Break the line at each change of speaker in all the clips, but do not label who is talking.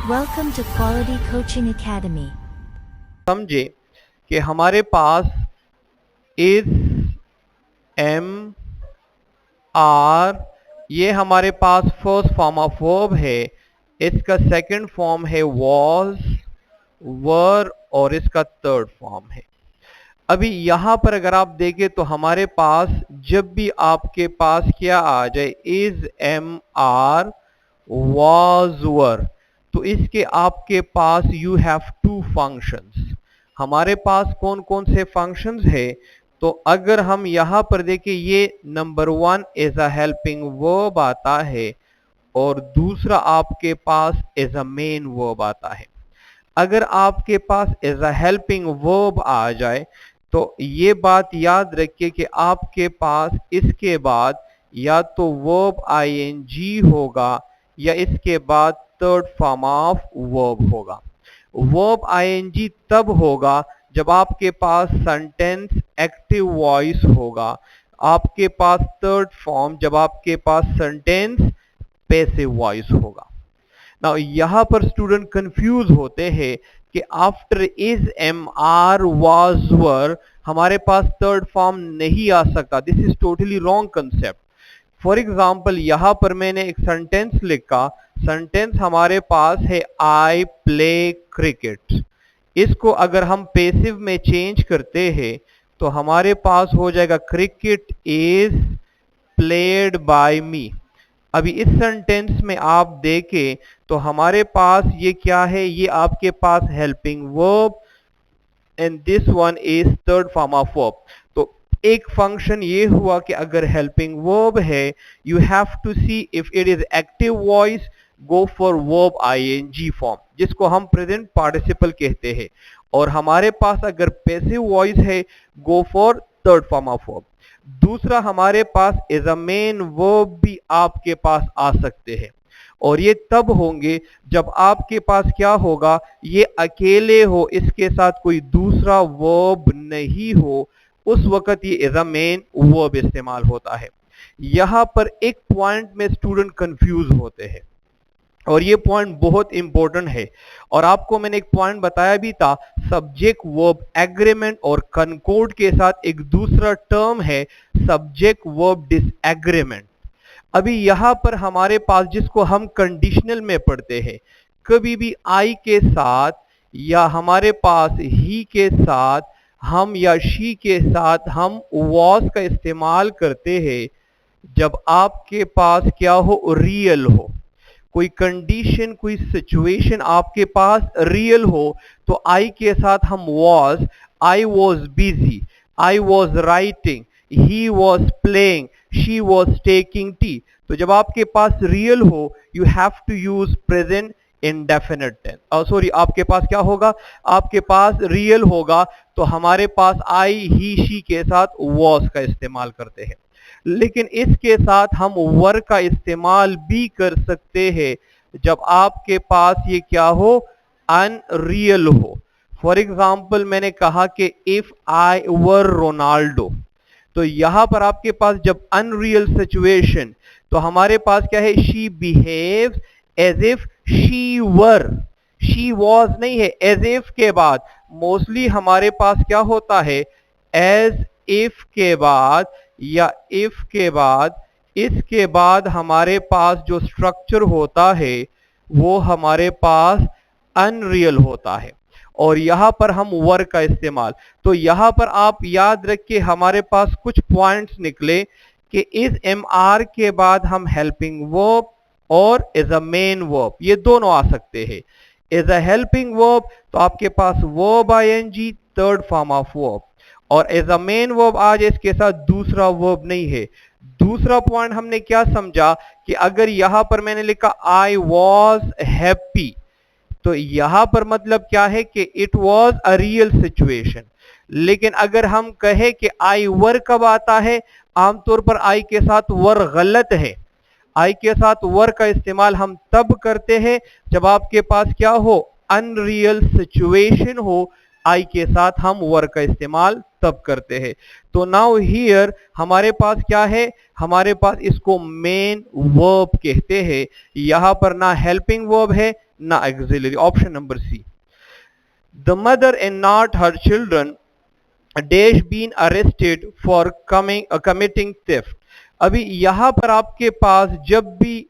Welcome to Quality Coaching Academy.
समझे कि हमारे पास इज एम आर ये हमारे पास फर्स्ट फॉर्म ऑफ वर्ब है, इसका सेकंड फॉर्म है वॉज, वर और इसका थर्ड फॉर्म है। अभी यहां पर अगर आप देखें तो हमारे पास जब भी आपके पास क्या आ जाए is am are was were, तो इसके आपके पास यू हैव टू फंक्शंस। हमारे पास कौन कौन से फंक्शंस है? तो अगर हम यहां पर देखें ये number 1 as a helping verb आता है और दूसरा आपके पास एज अ मेन वर्ब आता है। अगर आपके पास एज अ हेल्पिंग वर्ब आ जाए तो ये बात याद रखिए कि आपके पास इसके बाद या तो वर्ब आईएनजी होगा या इसके बाद थर्ड फॉर्म ऑफ वर्ब होगा। वर्ब आईएनजी तब होगा जब आपके पास सेंटेंस एक्टिव वॉइस होगा, आपके पास थर्ड फॉर्म जब आपके पास सेंटेंस पैसिव वॉइस होगा। नाउ यहां पर स्टूडेंट कंफ्यूज होते हैं कि after is am are was were हमारे पास थर्ड फॉर्म नहीं आ सकता। This is totally wrong concept. For example यहां पर मैंने एक सेंटेंस लिखा, सेंटेंस हमारे पास है आई प्ले क्रिकेट। इसको अगर हम पेसिव में चेंज करते हैं तो हमारे पास हो जाएगा क्रिकेट इज प्लेड बाय मी। अभी इस सेंटेंस में आप देखें तो हमारे पास ये क्या है, ये आपके पास helping verb and this one is third form of verb. तो एक फंक्शन ये हुआ कि अगर हेल्पिंग वर्ब है you have to see if it is active voice go for verb ING form जिसको हम प्रेजेंट पार्टिसिपल कहते हैं, और हमारे पास अगर पैसिव वॉइस है go for third form of verb. दूसरा हमारे पास एज अ मेन वर्ब भी आपके पास आ सकते हैं और ये तब होंगे जब आपके पास क्या होगा, ये अकेले हो, इसके साथ कोई दूसरा वर्ब नहीं हो, उस वक्त ये एज अ मेन वर्ब इस्तेमाल होता है। यहां पर एक पॉइंट में स्टूडेंट कंफ्यूज होते हैं और ये पॉइंट बहुत इंपॉर्टेंट है, और आपको मैंने एक पॉइंट बताया भी था, सब्जेक्ट वर्ब एग्रीमेंट और कनकोर्ड के साथ एक दूसरा टर्म है सब्जेक्ट वर्ब डिसएग्रीमेंट। अभी यहां पर हमारे पास जिसको हम कंडीशनल में पढ़ते हैं, कभी भी आई के साथ या हमारे पास ही के साथ हम या शी के साथ हम वॉज का इस्तेमाल करते हैं जब आपके पास क्या हो, रियल हो, कोई कंडीशन कोई सिचुएशन आपके पास रियल हो, तो आई के साथ हम was, I was busy, I was writing, he was playing, she was taking tea. तो जब आपके पास रियल हो you have to use present indefinite tense. Sorry, आपके पास क्या होगा, आपके पास रियल होगा तो हमारे पास आई ही शी के साथ वॉज का इस्तेमाल करते हैं, लेकिन इसके साथ हम वर का इस्तेमाल भी कर सकते हैं जब आपके पास ये क्या हो, अनरियल हो। फॉर एग्जाम्पल मैंने कहा कि इफ आई वर रोनाल्डो, तो यहां पर आपके पास जब अनरियल सिचुएशन, तो हमारे पास क्या है, she behaves as if she were, she was नहीं है, एज इफ के बाद मोस्टली हमारे पास क्या होता है, एज इफ के बाद या इफ के बाद, इसके बाद हमारे पास जो स्ट्रक्चर होता है वो हमारे पास अनरियल होता है और यहां पर हम वर का इस्तेमाल। तो यहां पर आप याद रखिए हमारे पास कुछ पॉइंट्स निकले कि इस एम आर के बाद हम हेल्पिंग वर्ब और एज अ मेन वर्ब ये दोनों आ सकते हैं। एज अ हेल्पिंग वर्ब तो आपके पास verb ING third form of verb, और एज अ मेन वर्ब आज इसके साथ दूसरा वर्ब नहीं है। दूसरा पॉइंट हमने क्या समझा कि अगर यहां पर मैंने लिखा आई वॉज हैप्पी, तो यहां पर मतलब क्या है कि it was a real situation. लेकिन अगर हम कहें कि आई वर कब आता है, आमतौर पर आई के साथ वर गलत है। आई के साथ वर का इस्तेमाल हम तब करते हैं जब आपके पास क्या हो, अनरियल सिचुएशन हो, आई के साथ हम वर का इस्तेमाल तब करते हैं। तो नाउ हियर हमारे पास क्या है, हमारे पास इसको मेन वर्ब कहते हैं। यहां पर ना हेल्पिंग वर्ब है ना auxiliary, option number C. The mother and not her children dash been arrested for committing theft. अभी यहां पर आपके पास जब भी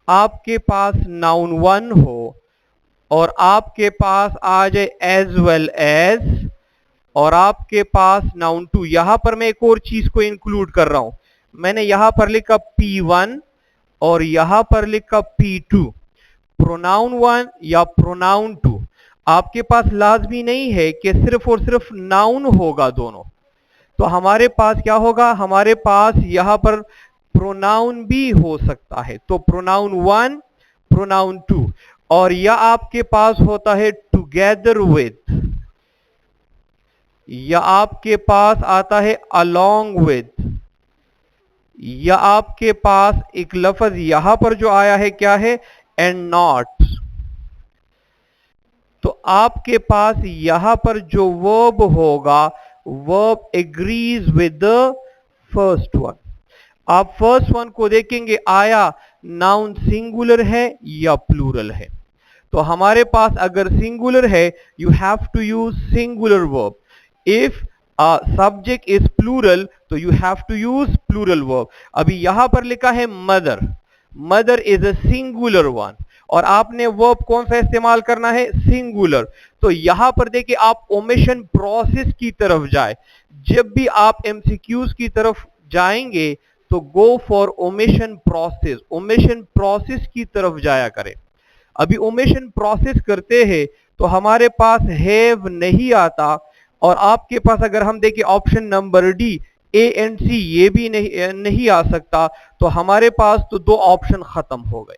आपके पास नाउन वन हो और आपके पास आ जाए एज वेल एज, और आपके पास नाउन टू, यहां पर मैं एक और चीज को इंक्लूड कर रहा हूं। मैंने यहां पर लिखा P1 और यहां पर लिखा P2, प्रोनाउन वन या प्रोनाउन टू। आपके पास लाजमी नहीं है कि सिर्फ और सिर्फ नाउन होगा दोनों, तो हमारे पास क्या होगा, हमारे पास यहां पर प्रोनाउन भी हो सकता है। तो प्रोनाउन वन, प्रोनाउन टू, और या आपके पास होता है टुगेदर विद, या आपके पास आता है अलोंग विद, या आपके पास एक लफ्ज यहां पर जो आया है क्या है, एंड नॉट। तो आपके पास यहां पर जो वर्ब होगा, verb agrees with the first one. आप फर्स्ट वन को देखेंगे, आया नाउन सिंगुलर है या प्लूरल है। तो हमारे पास अगर सिंगुलर है, you have to use singular verb. If subject is plural, तो you have to use plural verb. अभी यहां पर लिखा है mother, mother is a singular one, और आपने वर्ब कौन सा इस्तेमाल करना है, सिंगुलर। तो यहां पर देखिए आप ओमिशन प्रोसेस की तरफ जाए। जब भी आप एमसीक्यूज की तरफ जाएंगे तो go for omission process, omission process की तरफ जाया करें। अभी ओमिशन प्रोसेस करते हैं तो हमारे पास हैव नहीं आता, और आपके पास अगर हम देखें option number D A and C, ये भी नहीं आ सकता। तो हमारे पास तो दो ऑप्शन खत्म हो गए।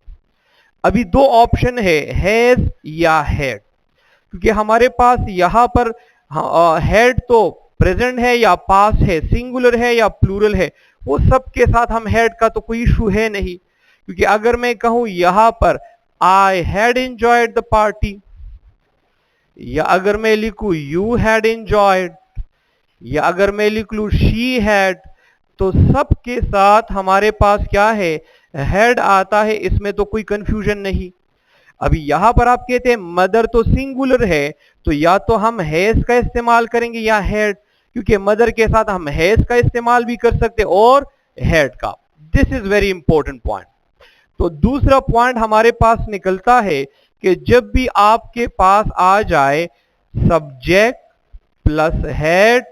अभी दो ऑप्शन है, हैज या हैड, क्योंकि हमारे पास यहां पर हैड तो प्रेजेंट है या पास्ट है, सिंगुलर है या प्लूरल है, वो सब के साथ हम हैड का तो कोई इशू है नहीं। क्योंकि अगर मैं कहूं यहां पर I had enjoyed the party, या अगर मैं लिखूं यू हैड एंजॉयड, या अगर मैं लिख लूं शी हैड, तो सब के साथ हमारे पास क्या है, हैड आता है, इसमें तो कोई कंफ्यूजन नहीं। अभी यहां पर आप कहते हैं मदर तो सिंगुलर है, तो या तो हम हैज का इस्तेमाल करेंगे या हैड, क्योंकि मदर के साथ हम हैज का इस्तेमाल भी कर सकते और हैड का। This is very important point. तो दूसरा पॉइंट हमारे पास निकलता है कि जब भी आपके पास आ जाए subject plus had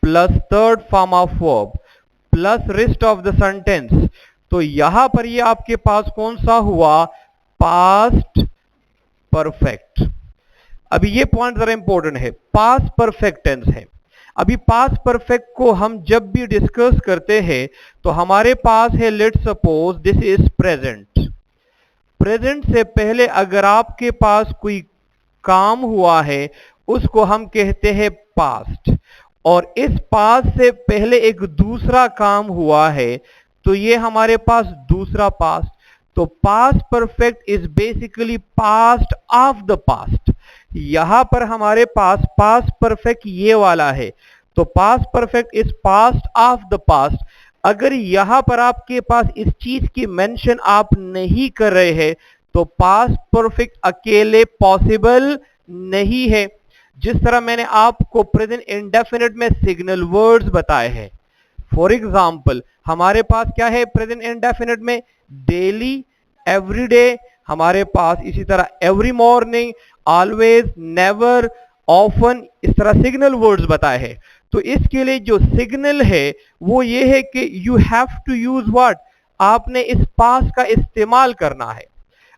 plus third form of verb plus rest of the sentence, तो यहां पर ये आपके पास कौन सा हुआ, पास्ट परफेक्ट। अभी ये पॉइंट जरा इंपॉर्टेंट है, पास्ट परफेक्ट टेंस है। अभी पास्ट परफेक्ट को हम जब भी डिस्कस करते हैं तो हमारे पास है, let's suppose this is present. Present से पहले अगर आपके पास कोई काम हुआ है उसको हम कहते हैं पास्ट, और इस पास्ट से पहले एक दूसरा काम हुआ है तो ये हमारे पास दूसरा पास्ट। तो past perfect is basically past of the past. यहां पर हमारे पास पास्ट परफेक्ट ये वाला है, तो past perfect is past of the past. अगर यहां पर आपके पास इस चीज की मेंशन आप नहीं कर रहे हैं तो पास्ट परफेक्ट अकेले पॉसिबल नहीं है। जिस तरह मैंने आपको प्रेजेंट इंडेफिनिट में सिग्नल वर्ड्स बताए हैं, फॉर एग्जाम्पल हमारे पास क्या है प्रेजेंट इंडेफिनिट में, डेली, एवरीडे, हमारे पास इसी तरह every morning, always, never, often, इस तरह सिग्नल वर्ड्स बताए हैं। तो इसके लिए जो सिग्नल है वो ये है कि you have to use what, आपने इस पास का इस्तेमाल करना है।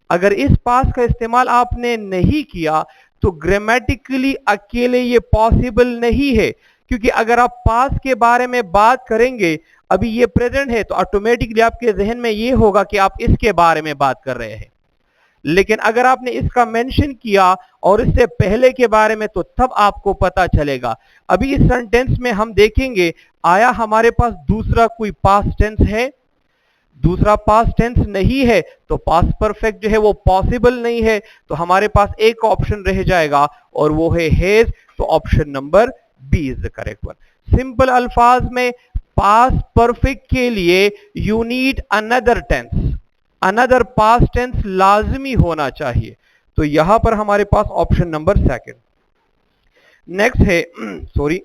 अगर इस पास का इस्तेमाल आपने नहीं किया तो ग्रामेटिकली अकेले ये पॉसिबल नहीं है, क्योंकि अगर आप पास के बारे में बात करेंगे, अभी ये प्रेजेंट है तो ऑटोमेटिकली आपके जहन में ये होगा कि आप इसके बारे में बात कर रहे हैं। लेकिन अगर आपने इसका मेंशन किया और इससे पहले के बारे में, तो तब आपको पता चलेगा। अभी इस सेंटेंस में हम देखेंगे, आया हमारे पास दूसरा कोई पास्ट टेंस है, दूसरा पास्ट टेंस नहीं है, तो पास्ट परफेक्ट जो है वो पॉसिबल नहीं है। तो हमारे पास एक ऑप्शन रह जाएगा और वो है हैज, तो option number B is the correct one. Simple अल्फाज में पास्ट परफेक्ट के लिए you need another tense, another past tense लाजमी होना चाहिए। तो यहां पर हमारे पास ऑप्शन नंबर सेकंड। नेक्स्ट है sorry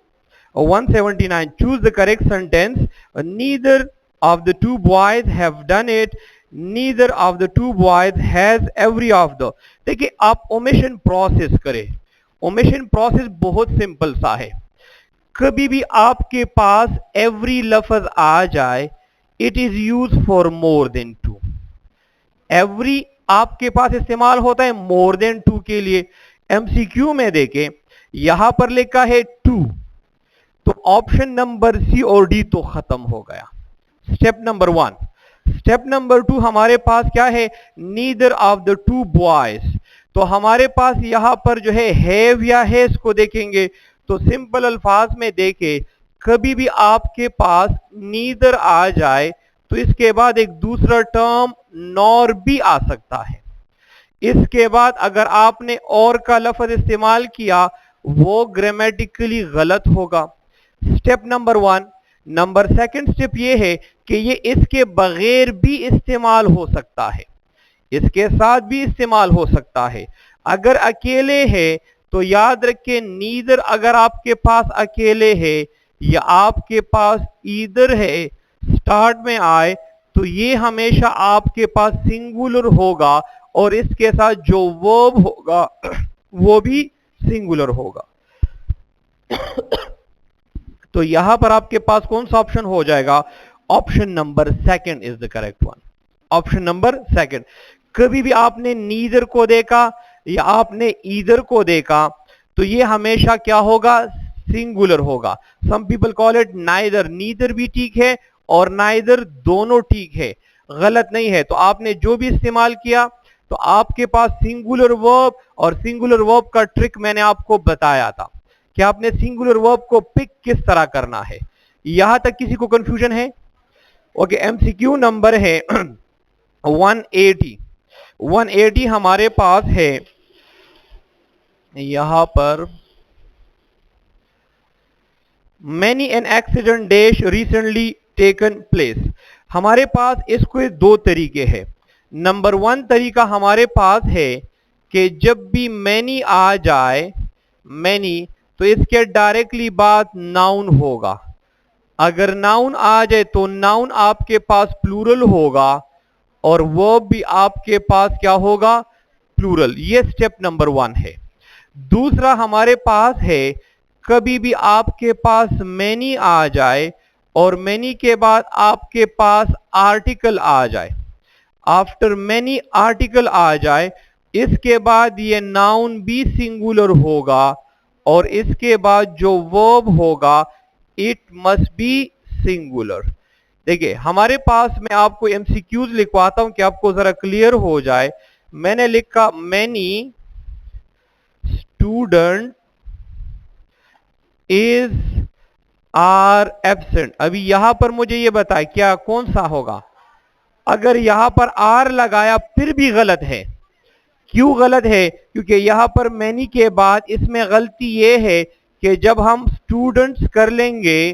179, choose the correct sentence, neither of the two boys have done it, neither of the two boys has every of the. देखिए आप ओमिशन प्रोसेस करें, ओमिशन प्रोसेस बहुत सिंपल सा है। कभी भी आपके पास एवरी लफ्ज आ जाए, it is use for more than two. Every आपके पास इस्तेमाल होता है मोर देन टू के लिए। एमसीक्यू में देखें यहां पर लिखा है टू, तो ऑप्शन नंबर सी और डी तो खत्म हो गया। Step number one. Step number two हमारे पास क्या है, neither of the two boys. तो हमारे पास यहां पर जो है हैव या हैज को देखेंगे तो सिंपल अल्फाज में देखें, कभी भी आपके पास नीदर आ जाए तो इसके बाद एक दूसरा टर्म नॉर भी आ सकता है। इसके बाद अगर आपने और का लफ्ज इस्तेमाल किया वो ग्रामेटिकली गलत होगा। Step number one. Number second step ये है कि ये इसके बगैर भी इस्तेमाल हो सकता है, इसके साथ भी इस्तेमाल हो सकता है। अगर अकेले है तो याद रखें नीदर अगर आपके पास अकेले है या आपके पास ईदर है स्टार्ट में आए तो ये हमेशा आपके पास सिंगुलर होगा और इसके साथ जो वर्ब होगा वो भी सिंगुलर होगा। तो यहां पर आपके पास कौन सा ऑप्शन हो जाएगा, option number second is the correct one. Option number second. कभी भी आपने नीदर को देखा या आपने ईदर को देखा तो ये हमेशा क्या होगा, सिंगुलर होगा। Some people call it neither, neither भी ठीक है और नाइदर दोनों ठीक है, गलत नहीं है। तो आपने जो भी इस्तेमाल किया तो आपके पास सिंगुलर वर्ब, और सिंगुलर वर्ब का ट्रिक मैंने आपको बताया था कि आपने सिंगुलर वर्ब को पिक किस तरह करना है। यहां तक किसी को कंफ्यूजन है? ओके, एमसीक्यू नंबर है 180। 180 हमारे पास है यहां पर, many an accident dash recently taken place. हमारे पास इसको दो तरीके हैं। नंबर वन तरीका हमारे पास है कि जब भी मैनी आ जाए, मैनी, तो इसके डायरेक्टली बाद नाउन होगा। अगर नाउन आ जाए तो नाउन आपके पास प्लूरल होगा और वर्ब भी आपके पास क्या होगा, प्लूरल। ये स्टेप नंबर वन है। दूसरा हमारे पास है कभी भी आपके पास मैनी आ जाए और मैनी के बाद आपके पास आर्टिकल आ जाए, आफ्टर मैनी आर्टिकल आ जाए, इसके बाद ये नाउन भी सिंगुलर होगा और इसके बाद जो वर्ब होगा इट मस्ट बी सिंगुलर। देखिए हमारे पास, मैं आपको एमसीक्यूज लिखवाता हूं कि आपको जरा क्लियर हो जाए। मैंने लिखा many student is are absent. अभी यहां पर मुझे ये बताए क्या कौन सा होगा। अगर यहां पर आर लगाया फिर भी गलत है। क्यों गलत है? क्योंकि यहां पर मैनी के बाद इसमें गलती ये है कि जब हम स्टूडेंट्स कर लेंगे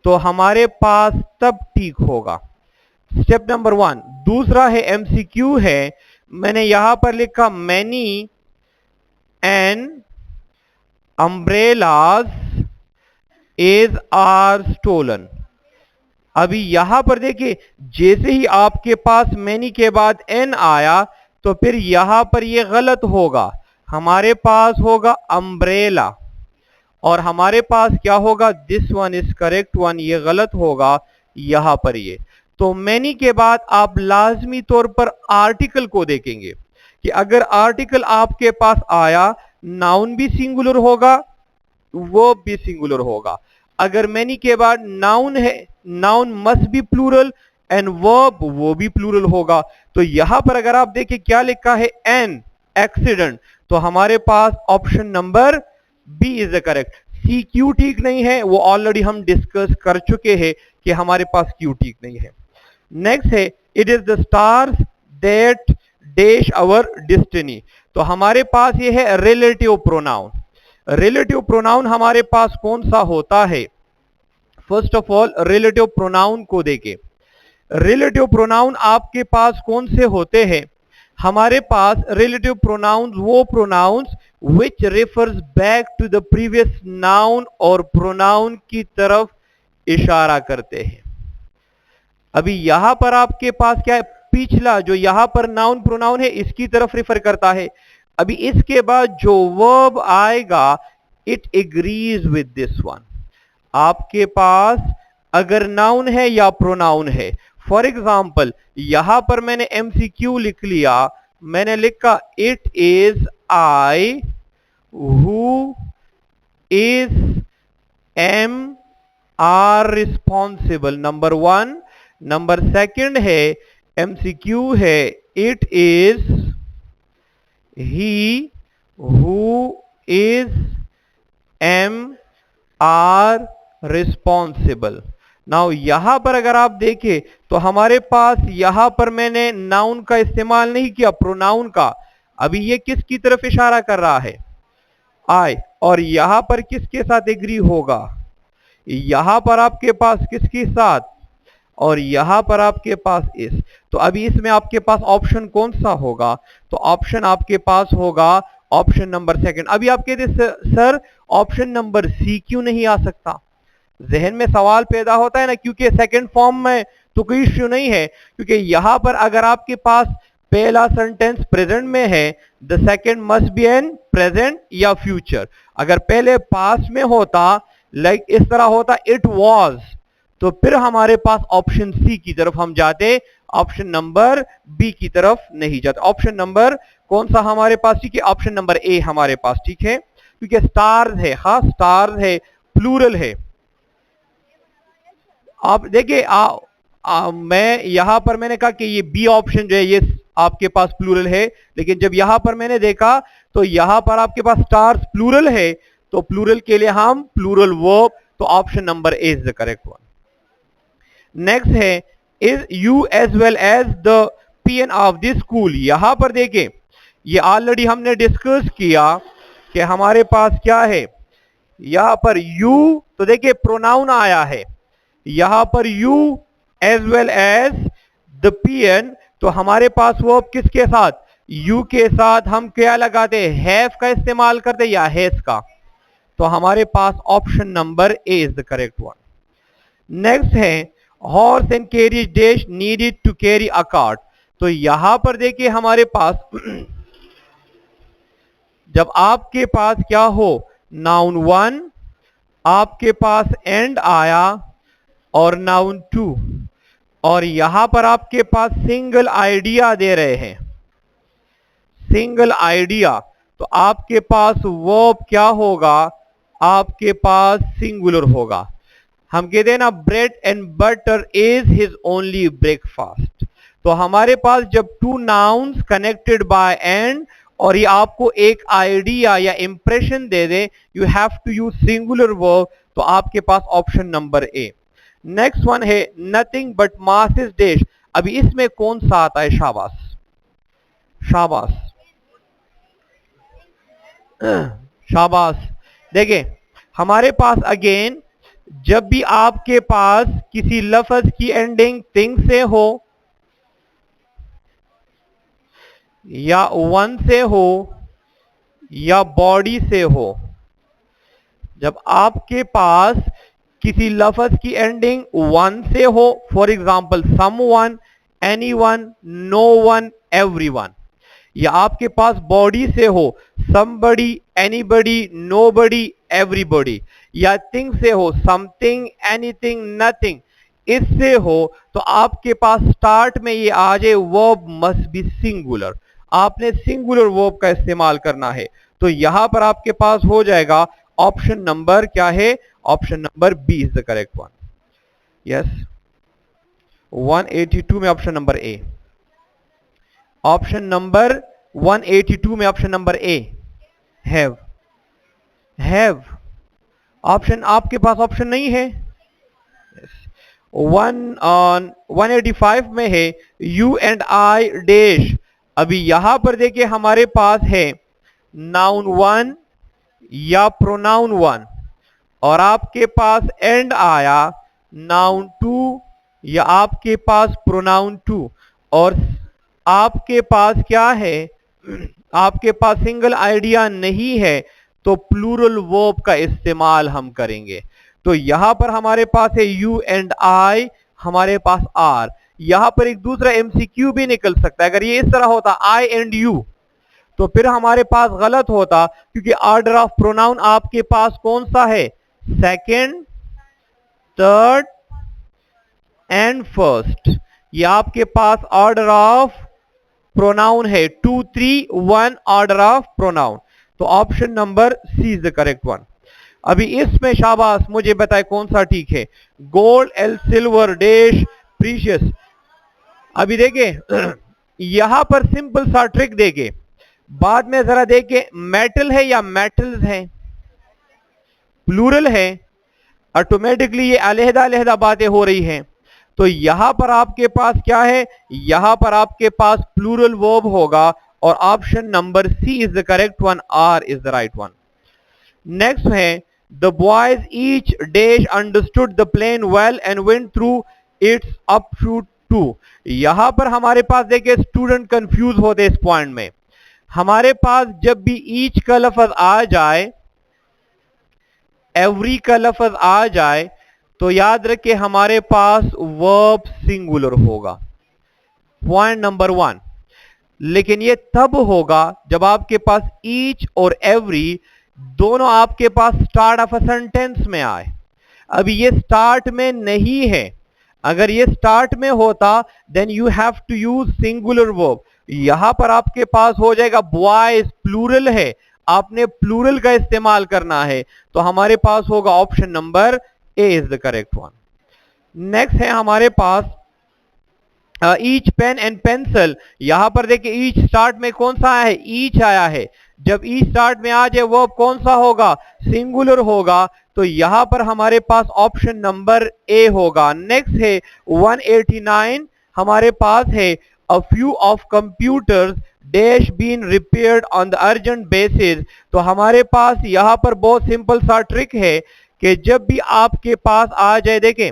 तो हमारे पास तब ठीक होगा। Step number one. दूसरा है एमसीक्यू है, मैंने यहां पर लिखा many and umbrellas is are stolen. अभी यहां पर देखिए जैसे ही आपके पास मैनी के बाद एन आया तो फिर यहां पर ये गलत होगा। हमारे पास होगा अम्ब्रेला और हमारे पास क्या होगा, this one is correct one, ये गलत होगा यहां पर ये। तो मैनी के बाद आप लाजमी तौर पर आर्टिकल को देखेंगे कि अगर आर्टिकल आपके पास आया, नाउन भी सिंगुलर होगा, वर्ब भी सिंगुलर होगा। अगर मैनी के बाद नाउन है, noun must be plural and verb वो भी प्लूरल होगा। तो यहां पर अगर आप देखिए क्या लिखा है, एन एक्सीडेंट, तो हमारे पास option number B is the correct. C Q ठीक नहीं है, वो ऑलरेडी हम डिस्कस कर चुके हैं कि हमारे पास क्यू ठीक नहीं है। नेक्स्ट है it is the stars that dash our destiny. तो हमारे पास ये है रिलेटिव प्रोनाउन। रिलेटिव प्रोनाउन हमारे पास कौन सा होता है? First of all relative pronoun को देखें। रिलेटिव प्रोनाउन आपके पास कौन से होते हैं? हमारे पास रिलेटिव प्रोनाउंस वो pronouns which refers back to the previous noun और प्रोनाउन की तरफ इशारा करते हैं। अभी यहां पर आपके पास क्या है? पिछला जो यहां पर नाउन प्रोनाउन है इसकी तरफ रेफर करता है। अभी इसके बाद जो वर्ब आएगा it agrees with this one. आपके पास अगर नाउन है या प्रोनाउन है, फॉर एग्जाम्पल यहां पर मैंने एमसीक्यू लिख लिया, मैंने लिखा it is I who is am are responsible, number one. Number second है एमसीक्यू है it is he who is am are responsible. Now यहां पर अगर आप देखें तो हमारे पास यहां पर मैंने नाउन का इस्तेमाल नहीं किया, प्रोनाउन का। अभी ये किसकी तरफ इशारा कर रहा है? आई। और यहां पर किसके साथ एग्री होगा? यहां पर आपके पास किसके साथ? और यहां पर आपके पास इस। तो अभी इसमें आपके पास ऑप्शन कौन सा होगा? तो ऑप्शन आपके पास होगा ऑप्शन नंबर सेकंड। अभी आप कहते सर ऑप्शन नंबर सी क्यों नहीं आ सकता? जहन में सवाल पैदा होता है ना, क्योंकि सेकंड फॉर्म में तो कोई इश्यू नहीं है, क्योंकि यहां पर अगर आपके पास पहला सेंटेंस प्रेजेंट में है, the second must be in present or future. अगर पहले पास में होता, लाइक इस तरह होता इट वाज, तो फिर हमारे पास ऑप्शन सी की तरफ हम जाते, ऑप्शन नंबर बी की तरफ नहीं जाते। ऑप्शन नंबर कौन सा हमारे पास ठीक है? ऑप्शन नंबर ए हमारे पास ठीक है, क्योंकि स्टार्स है, हाँ स्टार्स है, प्लूरल है। आप देखिए मैं यहां पर मैंने कहा कि ये बी ऑप्शन जो है ये आपके पास प्लूरल है, लेकिन जब यहां पर मैंने देखा तो यहां पर आपके पास स्टार्स प्लूरल है, तो प्लूरल के लिए हम प्लूरल वर्ब, तो option number A is the correct one. Next है is you as well as the PN of this school. यहां पर देखें ये ऑलरेडी हमने डिस्कस किया कि हमारे पास क्या है यहां पर यू, तो देखिए प्रोनाउन आया है यहां पर you as well as the PN, तो हमारे पास वो किसके साथ? यू के साथ हम क्या लगाते हैं? हैव का इस्तेमाल करते या हैज का, तो हमारे पास option number A is the correct one. Next है horse and carriage dash needed to carry a cart. तो यहां पर देखिए हमारे पास जब आपके पास क्या हो नाउन वन, आपके पास एंड आया और नाउन टू, और यहां पर आपके पास सिंगल आइडिया दे रहे हैं, सिंगल आइडिया, तो आपके पास वर्ब क्या होगा? आपके पास सिंगुलर होगा। हम कहते हैं ना bread and butter is his only breakfast. तो हमारे पास जब two nouns connected by and और ये आपको एक आइडिया या इंप्रेशन दे दे, you have to use singular verb, तो आपके पास option number A. Next one है nothing but mass is dash. अभी इसमें कौन सा आता है? शाबाश शाबाश शाबाश। देखिए हमारे पास अगेन जब भी आपके पास किसी लफ्ज की एंडिंग थिंग से हो या वन से हो या बॉडी से हो, जब आपके पास किसी लफ्ज की एंडिंग वन से हो, for example someone, anyone, no one, everyone, या आपके पास बॉडी से हो somebody, anybody, nobody, everybody, या थिंग से हो समथिंग, एनीथिंग, नथिंग, इससे हो, तो आपके पास स्टार्ट में ये आ जाए वर्ब मस्ट बी सिंगुलर। आपने सिंगुलर वर्ब का इस्तेमाल करना है, तो यहां पर आपके पास हो जाएगा ऑप्शन नंबर क्या है? Option number B is the correct one. Yes 182 में option number A, option number 182 में option number A have. Have option आपके पास ऑप्शन नहीं है। 185 में है यू एंड आई डैश। अभी यहां पर देखिए हमारे पास है नाउन वन, या प्रोनाउन वन और आपके पास एंड आया नाउन टू या आपके पास प्रोनाउन टू और आपके पास क्या है, आपके पास सिंगल आइडिया नहीं है, तो प्लूरल वर्ब का इस्तेमाल हम करेंगे। तो यहां पर हमारे पास है यू एंड आई, हमारे पास आर। यहां पर एक दूसरा एमसीक्यू भी निकल सकता है। अगर ये इस तरह होता आई एंड यू तो फिर हमारे पास गलत होता, क्योंकि ऑर्डर ऑफ प्रोनाउन आपके पास कौन सा है, सेकंड, थर्ड एंड फर्स्ट। ये आपके पास ऑर्डर ऑफ प्रोनाउन है, 2 3 1 ऑर्डर ऑफ प्रोनाउन। तो option number C is the correct one. अभी इसमें शाबाश मुझे बताए कौन सा ठीक है, gold L silver dash precious. अभी देखिए यहां पर सिंपल सा ट्रिक देके बाद में जरा देखे, मेटल है या मेटल्स है, प्लूरल है, ऑटोमेटिकली ये अलहदा अलहदा बातें हो रही हैं। तो यहां पर आपके पास क्या है, यहां पर आपके पास प्लूरल वर्ब होगा और option number C is the correct one, or is the right one. Next है the boys each dash understood the plane well and went through its up to. यहां पर हमारे पास देखिए स्टूडेंट कंफ्यूज होते इस point में। हमारे पास जब भी ईच का लफ्ज आ जाए, एवरी का लफ्ज आ जाए, तो याद रखिए हमारे पास वर्ब सिंगुलर होगा, पॉइंट नंबर वन। लेकिन ये तब होगा जब आपके पास ईच और एवरी दोनों आपके पास स्टार्ट ऑफ अ सेंटेंस में आए। अभी ये स्टार्ट में नहीं है। अगर ये स्टार्ट में होता then you have to use singular verb. यहां पर आपके पास हो जाएगा बॉयज, प्लूरल है, आपने प्लूरल का इस्तेमाल करना है। तो हमारे पास होगा option number A is the correct one. Next है हमारे पास ईच पेन एंड पेंसिल। यहां पर देखिए ईच स्टार्ट में कौन सा आया है, ईच आया है। जब ईच स्टार्ट में आ जाए वर्ब कौन सा होगा, सिंगुलर होगा। तो यहां पर हमारे पास ऑप्शन नंबर ए होगा। नेक्स्ट है 189, हमारे पास है a few of computers dash been repaired on the urgent basis. तो हमारे पास यहां पर बहुत सिंपल सा ट्रिक है कि जब भी आपके पास आ जाए, देखें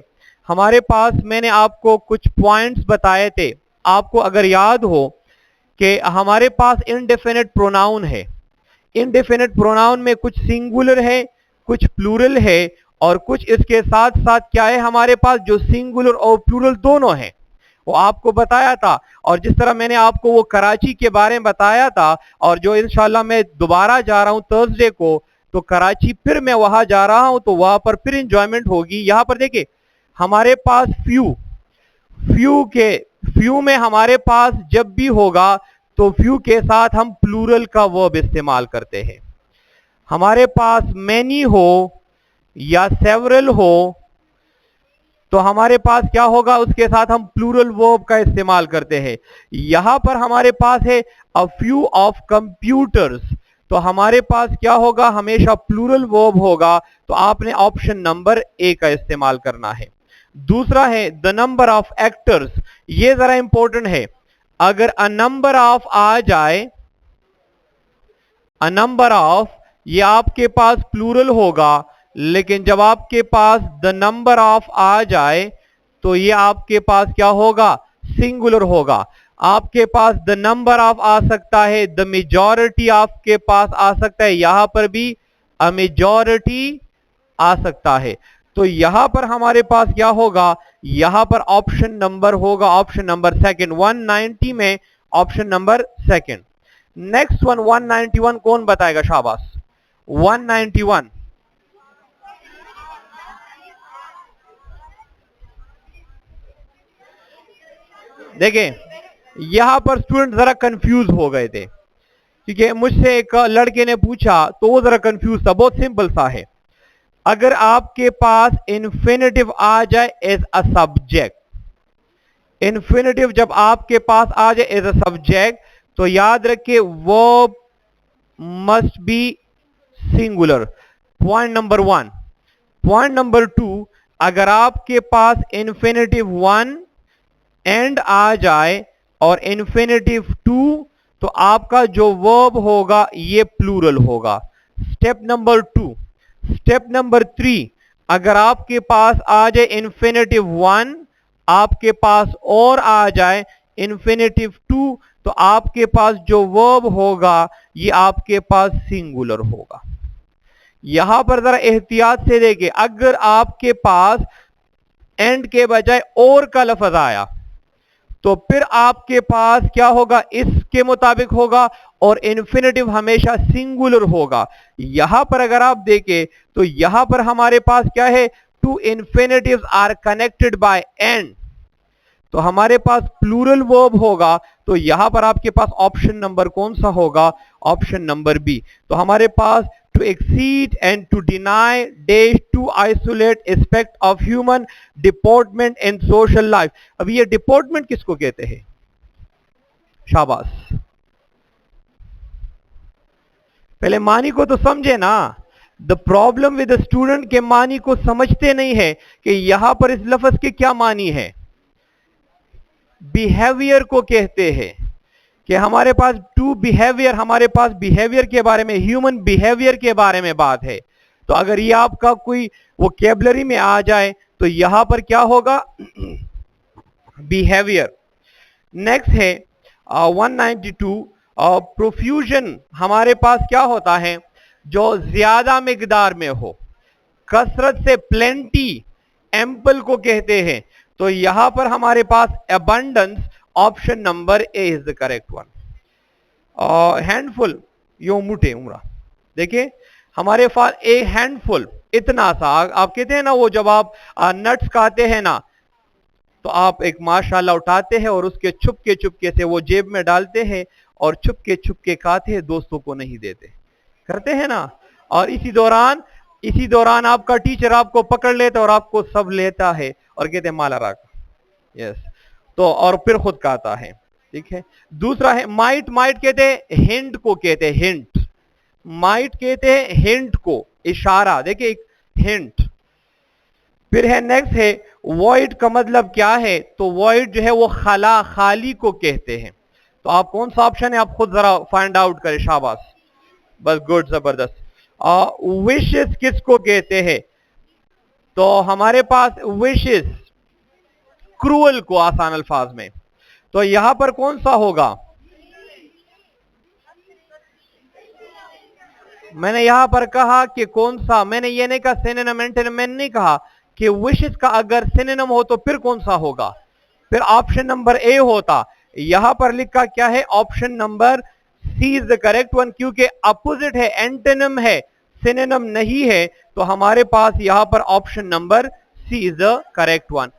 हमारे पास मैंने आपको कुछ पॉइंट्स बताए थे, आपको अगर याद हो कि हमारे पास इनडेफिनिट प्रोनाउन है। इनडेफिनिट प्रोनाउन में कुछ सिंगुलर है, कुछ प्लूरल है और कुछ इसके साथ साथ क्या है हमारे पास जो सिंगुलर और प्लूरल दोनों हैं, वो आपको बताया था। और जिस तरह मैंने आपको वो कराची के बारे में बताया था, और जो इंशाल्लाह मैं दोबारा जा रहा हूं थर्सडे को, तो कराची फिर मैं वहां जा रहा हूं, तो वहां पर फिर इंजॉयमेंट होगी। यहां पर देखिए हमारे पास फ्यू में हमारे पास जब भी होगा तो फ्यू के साथ हम प्लूरल का वर्ब इस्तेमाल करते हैं। हमारे पास मैनी हो या सेवरल हो तो हमारे पास क्या होगा, उसके साथ हम प्लूरल वर्ब का इस्तेमाल करते हैं। यहां पर हमारे पास है अ फ्यू ऑफ कंप्यूटर्स, तो हमारे पास क्या होगा, हमेशा प्लूरल वर्ब होगा। तो आपने ऑप्शन नंबर ए का इस्तेमाल करना है। दूसरा है द नंबर ऑफ एक्टर्स। ये जरा इंपॉर्टेंट है। अगर अ नंबर ऑफ आ जाए, अ नंबर ऑफ, ये आपके पास प्लूरल होगा, लेकिन जब आपके पास द नंबर ऑफ आ जाए तो ये आपके पास क्या होगा, सिंगुलर होगा। आपके पास द नंबर ऑफ आ सकता है, द मेजॉरिटी आपके पास आ सकता है, यहां पर भी अ मेजॉरिटी आ सकता है। तो यहां पर हमारे पास क्या होगा, यहां पर ऑप्शन नंबर होगा ऑप्शन नंबर सेकंड। 190 में option number second. Next one 191 कौन बताएगा, शाबाश 191। देखें यहां पर स्टूडेंट जरा कंफ्यूज हो गए थे, क्योंकि मुझसे एक लड़के ने पूछा तो वो जरा कंफ्यूज था। बहुत सिंपल सा है। अगर आपके पास इन्फिनेटिव आ जाए एज अ सब्जेक्ट, इन्फिनेटिव जब आपके पास आ जाए एज अ सब्जेक्ट, तो याद रखिए verb must be singular, point number one. Point number two, अगर आपके पास इन्फिनेटिव वन एंड आ जाए और इन्फिनेटिव टू, तो आपका जो वर्ब होगा ये प्लूरल होगा। Step number 2। स्टेप नंबर 3, अगर आपके पास आ जाए इन्फिनेटिव 1, आपके पास और आ जाए इन्फिनेटिव 2, तो आपके पास जो वर्ब होगा ये आपके पास सिंगुलर होगा। यहां पर जरा एहतियात से देखिए, अगर आपके पास एंड के बजाय और का लफ्ज आया तो फिर आपके पास क्या होगा, इसके मुताबिक होगा और इन्फिनेटिव हमेशा सिंगुलर होगा। यहां पर अगर आप देखें तो यहां पर हमारे पास क्या है, two infinitives are connected by and, तो हमारे पास प्लूरल वर्ब होगा। तो यहां पर आपके पास ऑप्शन नंबर कौन सा होगा, ऑप्शन नंबर बी। तो हमारे पास to exceed and to deny dash to isolate aspect of human deportment in social life. अब ये डिपोर्टमेंट किसको कहते हैं, शाबाश, पहले मानी को तो समझे ना। The problem with the student के मानी को समझते नहीं है कि यहां पर इस लफ्ज के क्या मानी है। बिहेवियर को कहते हैं कि हमारे पास टू बिहेवियर, हमारे पास बिहेवियर के बारे में, ह्यूमन बिहेवियर के बारे में बात है। तो अगर ये आपका कोई वोकैबुलरी में आ जाए तो यहां पर क्या होगा, बिहेवियर। नेक्स्ट है 192, प्रोफ्यूजन हमारे पास क्या होता है, जो ज्यादा मिकदार में हो, कसरत से प्लेंटी, एम्पल को कहते हैं। तो यहां पर हमारे पास abundance, option number A is the correct one. Handful यो मुठे उमरा, देखिए हमारे पास ए हैंडफुल, इतना सा, आप कहते हैं ना वो जब आप नट्स खाते हैं ना तो आप एक माशाल्लाह उठाते हैं और उसके छुपके छुपके से वो जेब में डालते हैं और छुपके छुपके खाते हैं, दोस्तों को नहीं देते, करते हैं ना। और इसी दौरान आपका टीचर आपको पकड़ लेता है और आपको सब लेता है और कहते हैं माला रख, यस, तो और फिर खुद खाता है, ठीक है। दूसरा है माइट, माइट कहते हैं हिंट को कहते हैं, हिंट, माइट कहते हैं हिंट को, इशारा, देखिए एक हिंट। फिर है नेक्स्ट है वॉइड, का मतलब क्या है, तो वॉइड जो है वो खाला, खाली को कहते हैं। तो आप कौन सा ऑप्शन है, आप खुद जरा फाइंड आउट करें, शाबाश, बस गुड, जबरदस्त। विशेस किसको कहते हैं, तो हमारे पास विशेस क्रूअल को, आसान अल्फाज में, तो यहां पर कौन सा होगा, मैंने यहां पर कहा कि कौन सा, मैंने ये नहीं कहा सिनोनिम एंटोनिम, मैंने नहीं कहा कि विशेस का अगर सिनोनिम हो तो फिर कौन सा होगा, फिर ऑप्शन नंबर ए होता। यहां पर लिखा क्या है, option number C is the correct one, क्योंकि अपोजिट है, एंटोनिम है, सिनोनिम नहीं है। तो हमारे पास यहां पर option number C is the correct one.